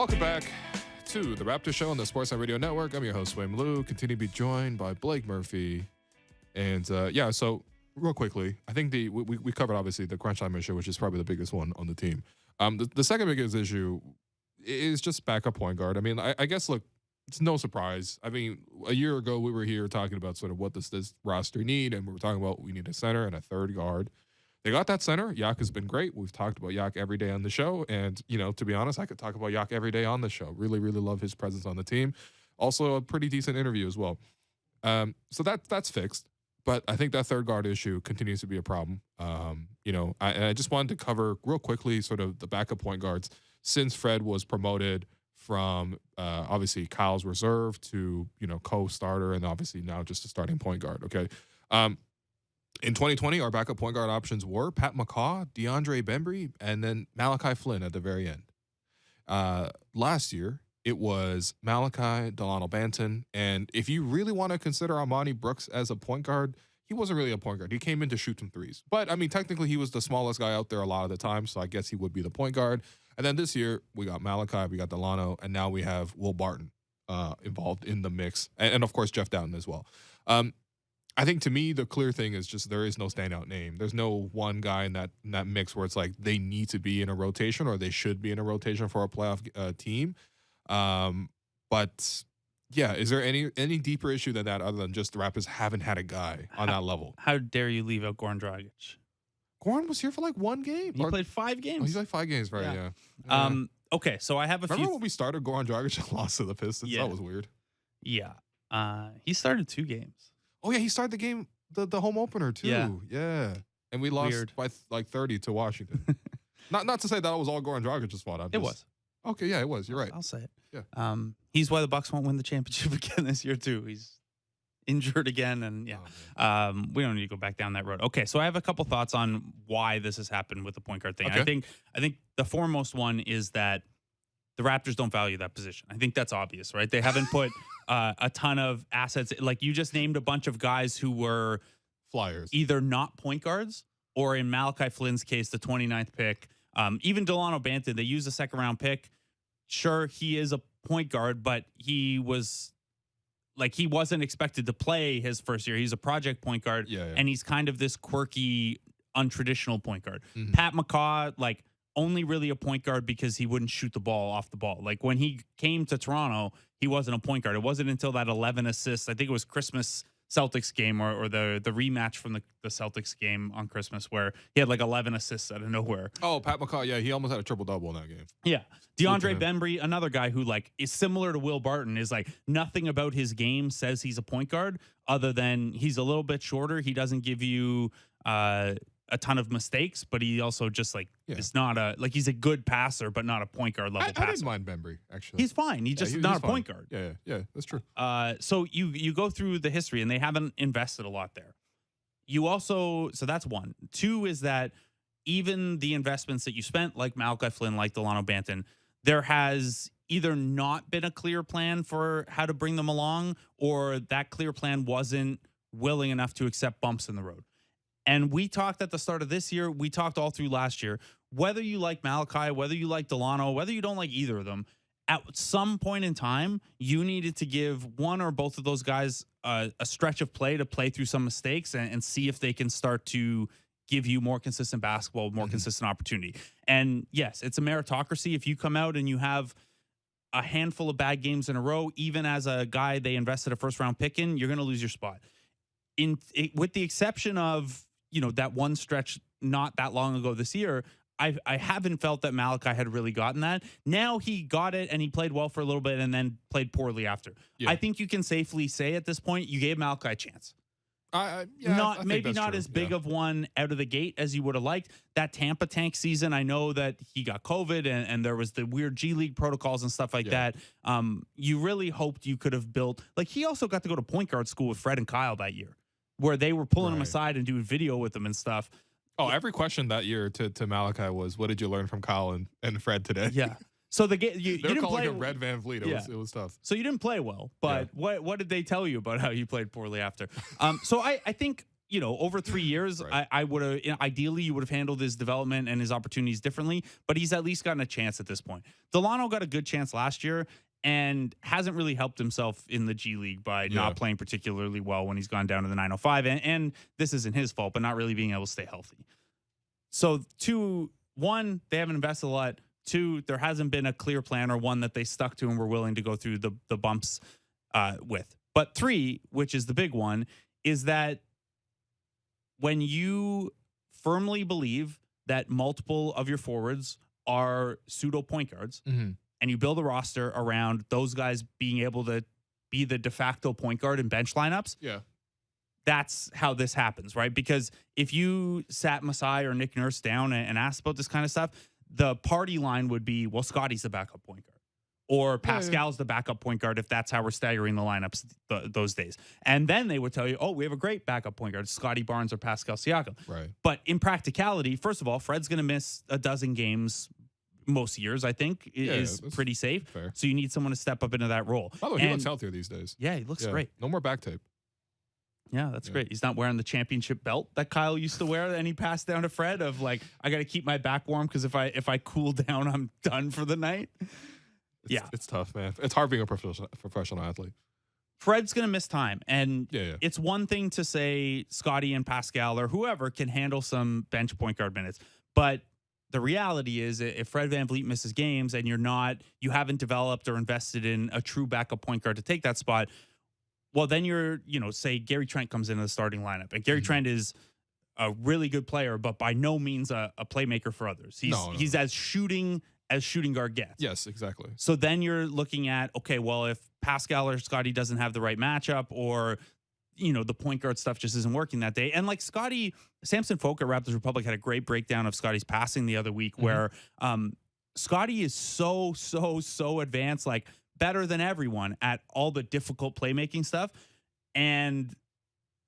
Welcome back to the Raptors Show on the Sportsnet Radio Network. I'm your host, Wayne Lou. Continue to be joined by Blake Murphy. And so real quickly, I think we covered obviously the crunch time issue, which is probably the biggest one on the team. The second biggest issue is just backup point guard. I mean, I guess, look, it's no surprise. I mean, a year ago, we were here talking about sort of what does this roster need, and we were talking about we need a center and a third guard. They got that center. Yak has been great. We've talked about Yak every day on the show, and, to be honest, I could talk about Yak every day on the show. Really, really love his presence on the team. Also, a pretty decent interview as well. So that's fixed, but I think that third guard issue continues to be a problem. I just wanted to cover real quickly sort of the backup point guards since Fred was promoted from obviously Kyle's reserve to co-starter, and obviously now just a starting point guard. Okay, in 2020, our backup point guard options were Pat McCaw, DeAndre Bembry, and then Malachi Flynn at the very end. Last year, it was Malachi, Delano Banton, and if you really want to consider Armani Brooks as a point guard, he wasn't really a point guard. He came in to shoot some threes, but I mean, technically, he was the smallest guy out there a lot of the time, so I guess he would be the point guard. And then this year, we got Malachi, we got Delano, and now we have Will Barton involved in the mix. And of course, Jeff Dowtin as well. I think to me, the clear thing is just there is no standout name. There's no one guy in that mix where it's like they need to be in a rotation or they should be in a rotation for a playoff team. But yeah, is there any deeper issue than that other than just the Raptors haven't had a guy on that level? How dare you leave out Goran Dragic? Goran was here for like one game. He played 5 games. Oh, he's like 5 games, right? Yeah. Okay, so I have a Remember when we started Goran Dragic and lost to the Pistons? Yeah. That was weird. Yeah. He started 2 games. Oh, yeah, he started the game, the home opener, too. Yeah. And we lost by like 30 to Washington. not to say that was all Goran Dragic's fault. It was. Okay, yeah, it was. You're right. I'll say it. Yeah. He's why the Bucks won't win the championship again this year, too. He's injured again, and we don't need to go back down that road. Okay, so I have a couple thoughts on why this has happened with the point guard thing. Okay. I think the foremost one is that the Raptors don't value that position. I think that's obvious, right? They haven't put a ton of assets. Like you just named a bunch of guys who were flyers, either not point guards or in Malachi Flynn's case, the 29th pick. Even Delano Banton, they used a second round pick. Sure, he is a point guard, but he wasn't expected to play his first year. He's a project point guard, and he's kind of this quirky, untraditional point guard. Mm-hmm. Pat McCaw, only really a point guard because he wouldn't shoot the ball off the ball. Like when he came to Toronto, he wasn't a point guard. It wasn't until that 11 assists, I think it was Christmas Celtics game or the rematch from the Celtics game on Christmas where he had 11 assists out of nowhere. Oh, Pat McCaw, yeah, he almost had a triple-double in that game. Yeah. DeAndre Bembry, another guy who is similar to Will Barton, is nothing about his game says he's a point guard other than he's a little bit shorter. He doesn't give you a ton of mistakes, but he also just is not he's a good passer, but not a point guard level passer. I didn't mind Bembry, actually. He's fine. He's just not a point guard. Yeah, that's true. So you go through the history and they haven't invested a lot there. So that's one. 2 is that even the investments that you spent, like Malachi Flynn, like Delano Banton, there has either not been a clear plan for how to bring them along, or that clear plan wasn't willing enough to accept bumps in the road. And we talked at the start of this year, we talked all through last year, whether you like Malachi, whether you like Delano, whether you don't like either of them, at some point in time, you needed to give one or both of those guys a stretch of play to play through some mistakes and see if they can start to give you more consistent basketball, more consistent opportunity. And yes, it's a meritocracy. If you come out and you have a handful of bad games in a row, even as a guy they invested a first-round pick in, you're going to lose your spot. With the exception of that one stretch not that long ago this year, I haven't felt that Malachi had really gotten that. Now he got it and he played well for a little bit and then played poorly after. Yeah. I think you can safely say at this point you gave Malachi a chance. Maybe not true. As big of one out of the gate as you would have liked. That Tampa tank season, I know that he got COVID and there was the weird G League protocols and stuff like that. You really hoped you could have built, he also got to go to point guard school with Fred and Kyle that year, where they were pulling him aside and doing video with him and stuff. Oh, every question that year to Malachi was, what did you learn from Kyle and Fred today? Yeah. So the game you didn't calling play him Red Van Vliet. It was tough. So you didn't play well, but what did they tell you about how you played poorly after? So I think over 3 years, right. I would have, ideally, you would have handled his development and his opportunities differently, but he's at least gotten a chance at this point. Delano got a good chance last year and hasn't really helped himself in the G League by not playing particularly well when he's gone down to the 905. And this isn't his fault, but not really being able to stay healthy. So 2, 1, they haven't invested a lot. 2, there hasn't been a clear plan or one that they stuck to and were willing to go through the bumps with. But 3, which is the big one, is that when you firmly believe that multiple of your forwards are pseudo point guards, and you build a roster around those guys being able to be the de facto point guard in bench lineups, that's how this happens, right? Because if you sat Masai or Nick Nurse down and asked about this kind of stuff, the party line would be, well, Scotty's the backup point guard. Or Pascal's the backup point guard if that's how we're staggering the lineups those days. And then they would tell you, oh, we have a great backup point guard, Scotty Barnes or Pascal Siakam. Right. But in practicality, first of all, Fred's going to miss a dozen games most years, I think, is pretty safe. Fair. So you need someone to step up into that role. By the way, he looks healthier these days. Yeah, he looks great. No more back tape. Yeah, that's great. He's not wearing the championship belt that Kyle used to wear, and he passed down to Fred of like, I got to keep my back warm because if I cool down, I'm done for the night. It's tough, man. It's hard being a professional athlete. Fred's going to miss time. And it's one thing to say Scotty and Pascal or whoever can handle some bench point guard minutes. But the reality is if Fred VanVleet misses games and you haven't developed or invested in a true backup point guard to take that spot, well, then say Gary Trent comes into the starting lineup. And Gary Trent is a really good player, but by no means a playmaker for others. He's as shooting guard gets. Yes, exactly. So then you're looking at, okay, well, if Pascal or Scotty doesn't have the right matchup or, the point guard stuff just isn't working that day. And like Samson Folk at Raptors Republic had a great breakdown of Scotty's passing the other week where Scotty is so advanced, like better than everyone at all the difficult playmaking stuff. And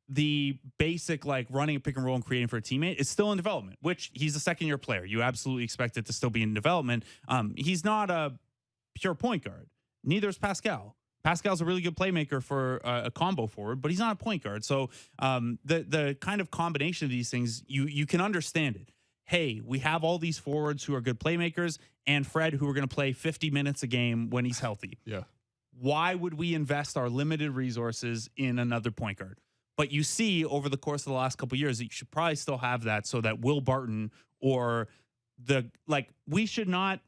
the basic like running a pick and roll and creating for a teammate is still in development, which he's a second-year player. You absolutely expect it to still be in development. He's not a pure point guard. Neither is Pascal. Pascal's a really good playmaker for a combo forward, but he's not a point guard. So the kind of combination of these things, you can understand it. Hey, we have all these forwards who are good playmakers and Fred who are going to play 50 minutes a game when he's healthy. Yeah. Why would we invest our limited resources in another point guard? But you see over the course of the last couple of years that you should probably still have that so that Will Barton or we should not,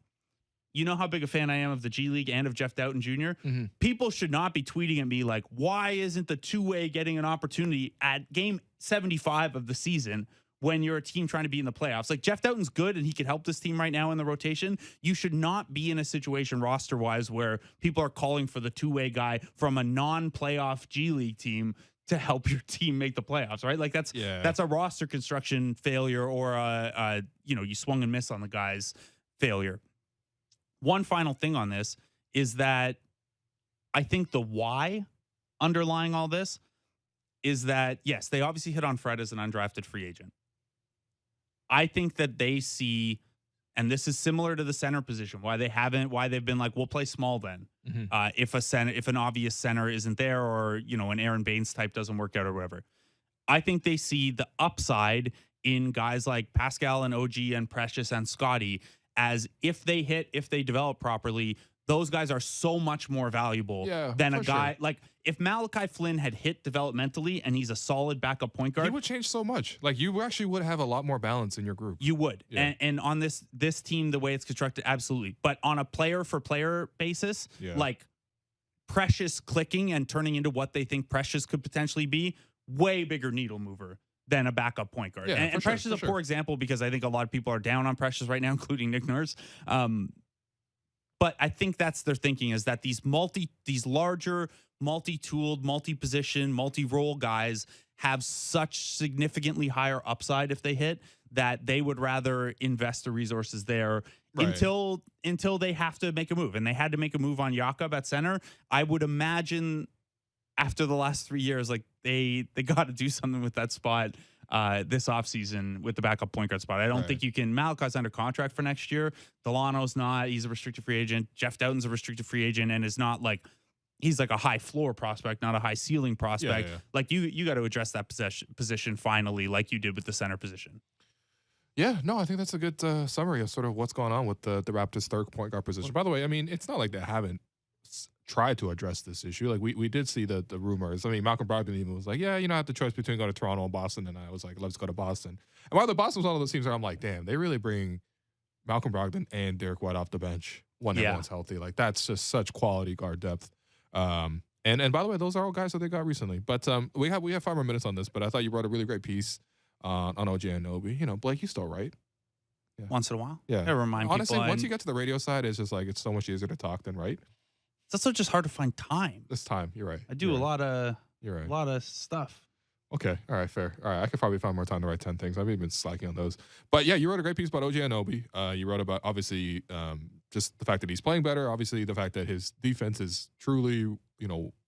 you know how big a fan I am of the G League and of Jeff Doughton Jr. People should not be tweeting at me like, why isn't the two-way getting an opportunity at game 75 of the season when you're a team trying to be in the playoffs? Like Jeff Doughton's good and he could help this team right now in the rotation. You should not be in a situation roster-wise where people are calling for the two-way guy from a non-playoff G League team to help your team make the playoffs, right? Like that's a roster construction failure or you swung and miss on the guy's failure. One final thing on this is that I think the why underlying all this is that, yes, they obviously hit on Fred as an undrafted free agent. I think that they see, and this is similar to the center position, why they've been like, we'll play small then. If an obvious center isn't there or, an Aaron Baines type doesn't work out or whatever. I think they see the upside in guys like Pascal and OG and Precious and Scotty as if they develop properly, those guys are so much more valuable than a guy like if Malachi Flynn had hit developmentally and he's a solid backup point guard, he would change so much. Like you actually would have a lot more balance in your group. You would. And on this team, the way it's constructed, absolutely. But on a player for player basis, like Precious clicking and turning into what they think Precious could potentially be, way bigger needle mover than a backup point guard. And Precious is a poor example because I think a lot of people are down on Precious right now, including Nick Nurse. But I think that's their thinking is that these larger, multi-tooled, multi-position, multi-role guys have such significantly higher upside if they hit that they would rather invest the resources there until they have to make a move. And they had to make a move on Jakob at center. I would imagine after the last 3 years, like they got to do something with that spot this offseason with the backup point guard spot. I don't think you can. Malachi's under contract for next year. Delano's not. He's a restricted free agent. Jeff Doughton's a restricted free agent and is not like he's like a high floor prospect, not a high ceiling prospect. Yeah. Like you got to address that position finally, like you did with the center position. Yeah, no, I think that's a good summary of sort of what's going on with the Raptors' third point guard position. By the way, I mean, it's not like they haven't tried to address this issue. Like, we did see the rumors. I mean, Malcolm Brogdon even was like, yeah, I have the choice between going to Toronto and Boston. And I was like, let's go to Boston. And while the Boston was one of those teams where I'm like, damn, they really bring Malcolm Brogdon and Derek White off the bench when everyone's healthy. Like, that's just such quality guard depth. And by the way, those are all guys that they got recently. But we have 5 more minutes on this, but I thought you wrote a really great piece on OG Anunoby. Blake, you still right. Yeah. Once in a while. Yeah. I remind honestly, people. Once you get to the radio side, it's just like it's so much easier to talk than write. It's also just hard to find time. This time, you're right. I do a lot of You're right. A lot of stuff. Okay. All right. Fair. All right. I could probably find more time to write 10 things. I've been slacking on those. But yeah, you wrote a great piece about OG Anunoby. You wrote about, obviously, just the fact that he's playing better. Obviously, the fact that his defense is truly,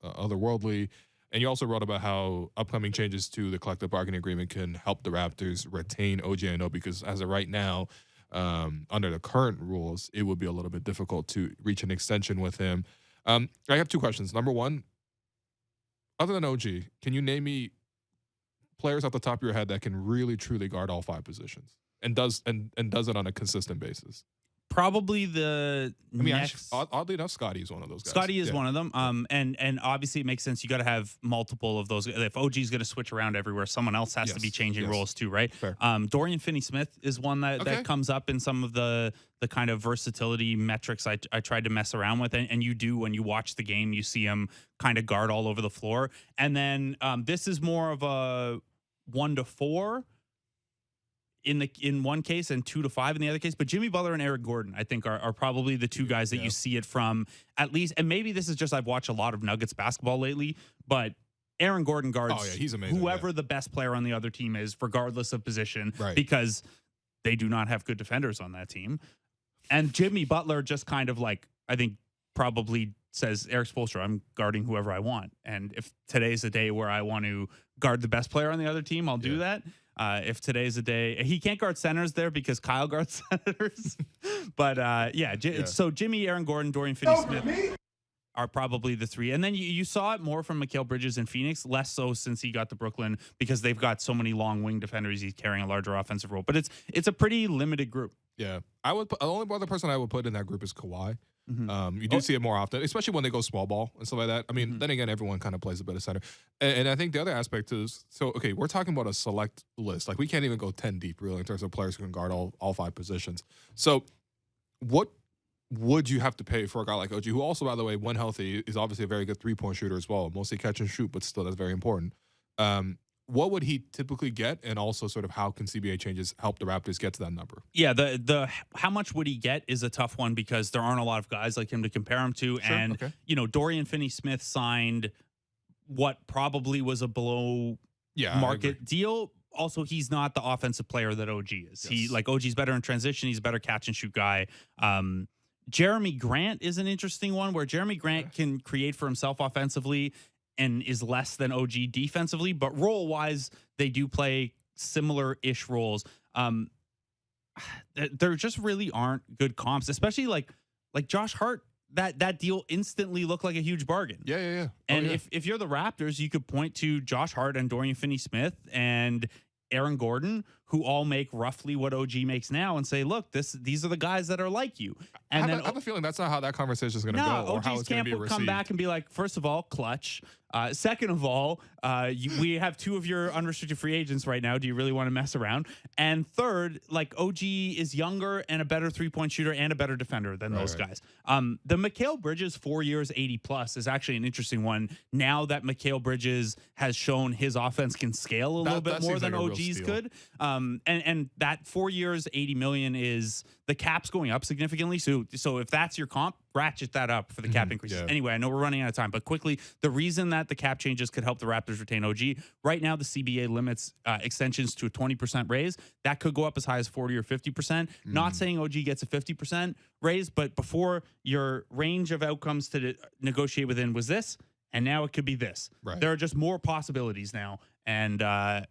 otherworldly. And you also wrote about how upcoming changes to the collective bargaining agreement can help the Raptors retain OG Anunoby, because as of right now, under the current rules, it would be a little bit difficult to reach an extension with him. I have 2 questions. Number one, other than OG, can you name me players off the top of your head that can really truly guard all 5 positions and does it on a consistent basis? Probably the next. Oddly enough, Scotty is one of those guys. Scotty is one of them. And obviously it makes sense. You got to have multiple of those. If OG is going to switch around everywhere, someone else has to be changing roles too, right? Fair. Dorian Finney-Smith is one that comes up in some of the kind of versatility metrics I tried to mess around with. And you do, when you watch the game, you see him kind of guard all over the floor. And then this is more of a 1 to 4 in one case and 2 to 5 in the other case. But Jimmy Butler and Eric Gordon, I think, are probably the 2 guys that you see it from, at least. And maybe this is just, I've watched a lot of Nuggets basketball lately, but Aaron Gordon guards he's amazing, whoever the best player on the other team is, regardless of position, right, because they do not have good defenders on that team. And Jimmy Butler just kind of like, I think, probably says, Eric Spoelstra, I'm guarding whoever I want. And if today's a day where I want to guard the best player on the other team, I'll do that. If today's a day, he can't guard centers there because Kyle guards centers. But so Jimmy, Aaron Gordon, Dorian Finney-Smith are probably the 3. And then you saw it more from Mikal Bridges in Phoenix, less so since he got to Brooklyn, because they've got so many long wing defenders. He's carrying a larger offensive role. But it's a pretty limited group. Yeah, I would. The only other person I would put in that group is Kawhi. You do see it more often, especially when they go small ball and stuff like that. I mean, then again, everyone kind of plays a bit of center. And I think the other aspect is, okay, we're talking about a select list. Like, we can't even go 10 deep, really, in terms of players who can guard all 5 positions. So what would you have to pay for a guy like OG, who also, by the way, when healthy, is obviously a very good 3-point shooter as well, mostly catch and shoot, but still that's very important. What would he typically get, and also sort of how can CBA changes help the Raptors get to that number? Yeah, the how much would he get is a tough one, because there aren't a lot of guys like him to compare him to. Sure, and Dorian Finney-Smith signed what probably was a below market deal. Also, he's not the offensive player that OG is. Yes. OG's better in transition. He's a better catch and shoot guy. Jeremy Grant is an interesting one, where Jeremy Grant can create for himself offensively and is less than OG defensively, but role-wise, they do play similar-ish roles. There just really aren't good comps, especially like Josh Hart. That deal instantly looked like a huge bargain. Yeah. And if you're the Raptors, you could point to Josh Hart and Dorian Finney-Smith and Aaron Gordon, who all make roughly what OG makes now, and say, look, these are the guys that are like you. And I have a feeling that's not how that conversation is going to go, or how it's going to be received. Come back and be like, first of all, clutch. Second of all, we have 2 of your unrestricted free agents right now. Do you really want to mess around? And third, OG is younger and a better 3-point shooter and a better defender than those guys. The Mikal Bridges 4 years, 80+ is actually an interesting one. Now that Mikal Bridges has shown his offense can scale a little bit more than OG's could. And that 4 years, 80 million is, the cap's going up significantly. So if that's your comp, ratchet that up for the cap increases. Yeah. Anyway, I know we're running out of time, but quickly, the reason that the cap changes could help the Raptors retain OG, right now the CBA limits extensions to a 20% raise. That could go up as high as 40 or 50%. Not saying OG gets a 50% raise, but before, your range of outcomes to negotiate within was this, and now it could be this. Right. There are just more possibilities now. And I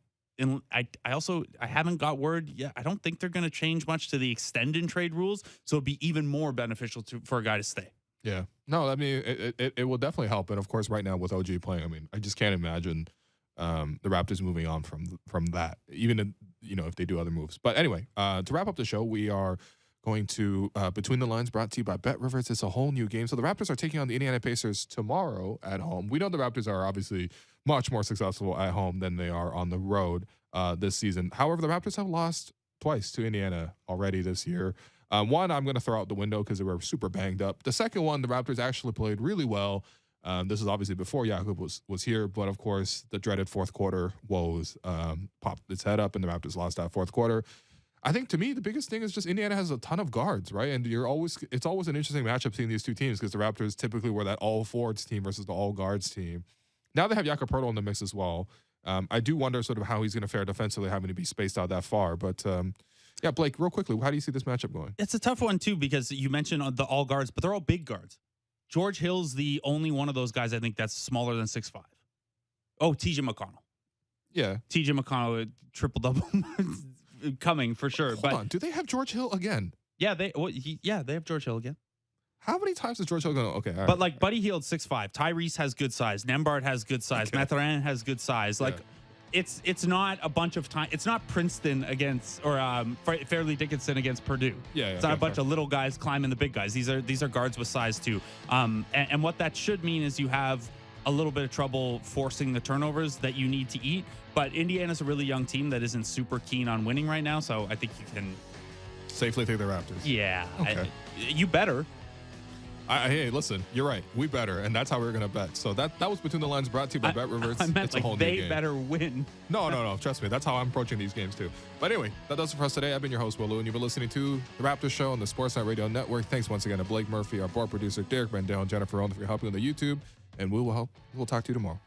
haven't got word yet. I don't think they're going to change much to the extend and trade rules, so it'd be even more beneficial for a guy to stay. Yeah. No, I mean, it will definitely help. And of course, right now with OG playing, I mean, I just can't imagine the Raptors moving on from that, even if they do other moves. But anyway, to wrap up the show, we are going to Between the Lines, brought to you by Bet Rivers. It's a whole new game. So the Raptors are taking on the Indiana Pacers tomorrow at home. We know the Raptors are obviously much more successful at home than they are on the road this season. However, the Raptors have lost twice to Indiana already this year. One, I'm going to throw out the window because they were super banged up. The second one, the Raptors actually played really well. This is obviously before Jakob was here, but of course, the dreaded fourth quarter woes popped its head up, and the Raptors lost that fourth quarter. I think, to me, the biggest thing is just Indiana has a ton of guards, right? And it's always an interesting matchup seeing these two teams because the Raptors typically were that all-forwards team versus the all-guards team. Now they have Jakob Poeltl in the mix as well. I do wonder sort of how he's going to fare defensively having to be spaced out that far, but... yeah, Blake, real quickly, how do you see this matchup going? It's a tough one, too, because you mentioned the all guards, but they're all big guards. George Hill's the only one of those guys I think that's smaller than 6'5". Oh, TJ McConnell. Yeah. TJ McConnell, triple-double coming for sure. Hold on. Do they have George Hill again? Yeah, they have George Hill again. How many times is George Hill going to... Okay, all right. But, like, Buddy Hield's 6'5". Tyrese has good size. Nembhard has good size. Okay. Mathurin has good size. Like... Yeah. It's not a bunch of time. It's not Princeton against or Fairleigh Dickinson against Purdue. Yeah, it's not a bunch of little guys climbing the big guys. These are guards with size too. And what that should mean is you have a little bit of trouble forcing the turnovers that you need to eat. But Indiana's a really young team that isn't super keen on winning right now. So I think you can safely take the Raptors. Yeah, okay. You better. Hey, listen, you're right. We better, and that's how we're going to bet. So that was Between the Lines, brought to you by Bet Rivers. I meant it's like a whole they new game. better win. No. Trust me. That's how I'm approaching these games, too. But anyway, that does it for us today. I've been your host, Will Lou, and you've been listening to The Raptors Show on the Sportsnet Radio Network. Thanks once again to Blake Murphy, our board producer, Derek Bandel, and Jennifer Owen for helping on the YouTube. And we'll talk to you tomorrow.